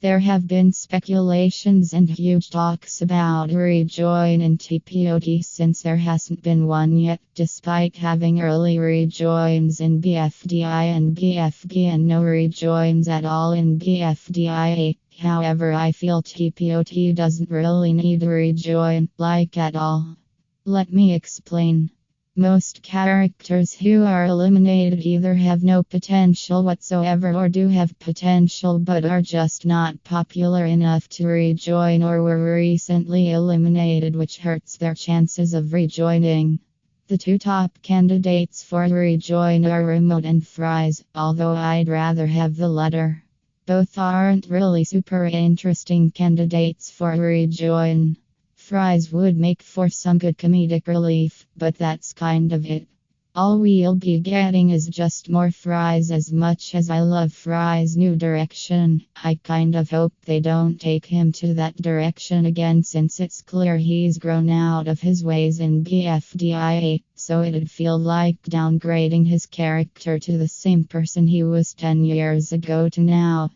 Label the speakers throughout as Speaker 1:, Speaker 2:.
Speaker 1: There have been speculations and huge talks about a rejoin in TPOT since there hasn't been one yet, despite having early rejoins in BFDI and BFB and no rejoins at all in BFDI. However, I feel TPOT doesn't really need a rejoin, like at all. Let me explain. Most characters who are eliminated either have no potential whatsoever or do have potential but are just not popular enough to rejoin or were recently eliminated, which hurts their chances of rejoining. The two top candidates for rejoin are Remote and Fries, although I'd rather have the latter. Both aren't really super interesting candidates for rejoin. Fries would make for some good comedic relief, but that's kind of it. All we'll be getting is just more Fries. As much as I love Fries' new direction, I kind of hope they don't take him to that direction again, since it's clear he's grown out of his ways in BFDI, so it'd feel like downgrading his character to the same person he was 10 years ago to now.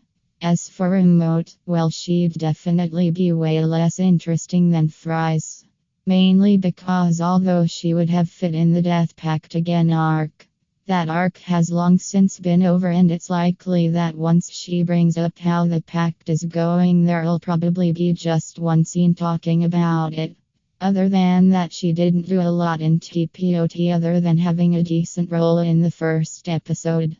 Speaker 1: As for Remote, well, she'd definitely be way less interesting than Fries. Mainly because although she would have fit in the Death Pact Again arc, that arc has long since been over, and it's likely that once she brings up how the pact is going, there'll probably be just one scene talking about it. Other than that, she didn't do a lot in TPOT other than having a decent role in the first episode.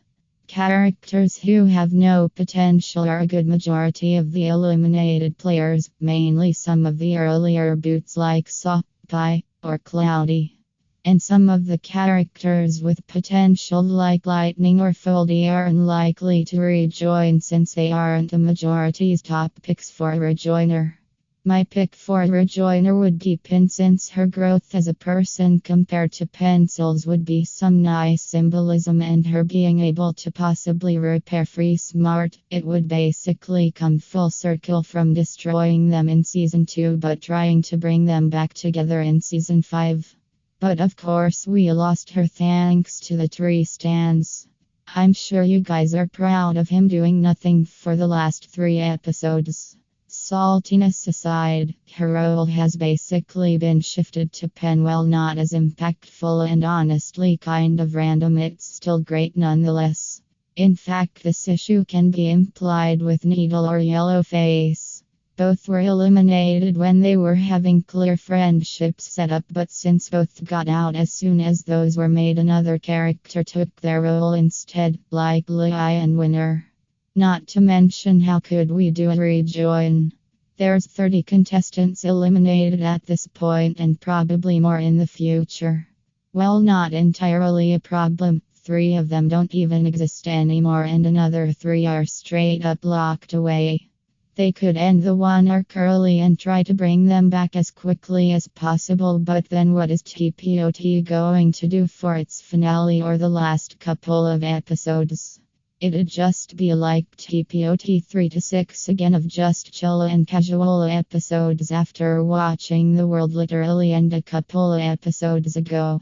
Speaker 1: Characters who have no potential are a good majority of the eliminated players, mainly some of the earlier boots like Soppy or Cloudy. And some of the characters with potential like Lightning or Foldy are unlikely to rejoin since they aren't the majority's top picks for a rejoiner. My pick for a rejoiner would be Pin, since her growth as a person compared to Pencils would be some nice symbolism, and her being able to possibly repair Free Smart, it would basically come full circle from destroying them in Season 2 but trying to bring them back together in Season 5. But of course we lost her thanks to the tree stands. I'm sure you guys are proud of him doing nothing for the last 3 episodes. Saltiness aside, her role has basically been shifted to Pen. While not as impactful and honestly kind of random, it's still great nonetheless. In fact, this issue can be implied with Needle or Yellowface. Both were eliminated when they were having clear friendships set up, but since both got out as soon as those were made, another character took their role instead, like Lei and Winner. Not to mention, how could we do a rejoin? There's 30 contestants eliminated at this point and probably more in the future. Well, not entirely a problem. 3 of them don't even exist anymore and another 3 are straight up locked away. They could end the one arc early and try to bring them back as quickly as possible, but then what is TPOT going to do for its finale or the last couple of episodes? It'd just be like TPOT 3 to 6 again, of just chill and casual episodes after watching The World literally end a couple episodes ago.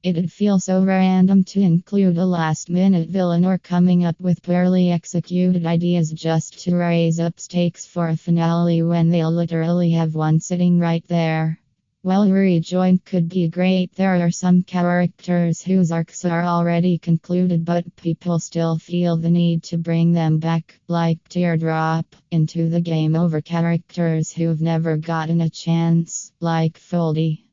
Speaker 1: It'd feel so random to include a last-minute villain or coming up with poorly executed ideas just to raise up stakes for a finale when they'll literally have one sitting right there. Well, rejoin could be great. There are some characters whose arcs are already concluded, but people still feel the need to bring them back, like Teardrop, into the game over characters who've never gotten a chance, like Foldy.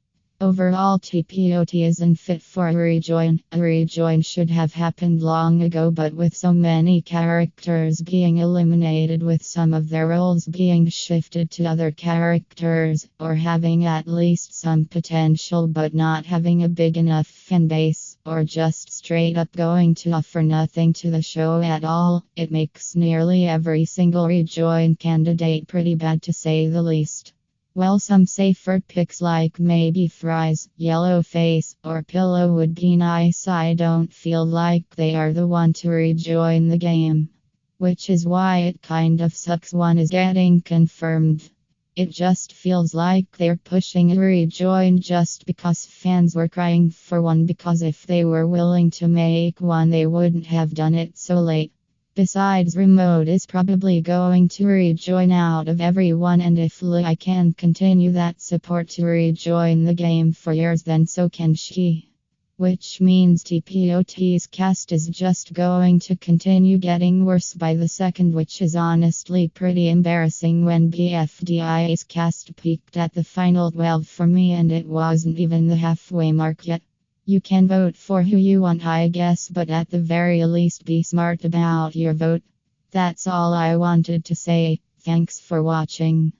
Speaker 1: Overall, TPOT isn't fit for a rejoin. A rejoin should have happened long ago, but with so many characters being eliminated, with some of their roles being shifted to other characters, or having at least some potential but not having a big enough fan base, or just straight up going to offer nothing to the show at all, it makes nearly every single rejoin candidate pretty bad, to say the least. Well, some safer picks like maybe Fries, Yellowface, or Pillow would be nice. I don't feel like they are the one to rejoin the game. Which is why it kind of sucks one is getting confirmed. It just feels like they're pushing a rejoin just because fans were crying for one, because if they were willing to make one they wouldn't have done it so late. Besides, remote is probably going to rejoin out of everyone, and if I can continue that support to rejoin the game for years, then so can she. Which means TPOT's cast is just going to continue getting worse by the second, which is honestly pretty embarrassing when BFDI's cast peaked at the final 12 for me, and it wasn't even the halfway mark yet. You can vote for who you want, I guess, but at the very least be smart about your vote. That's all I wanted to say. Thanks for watching.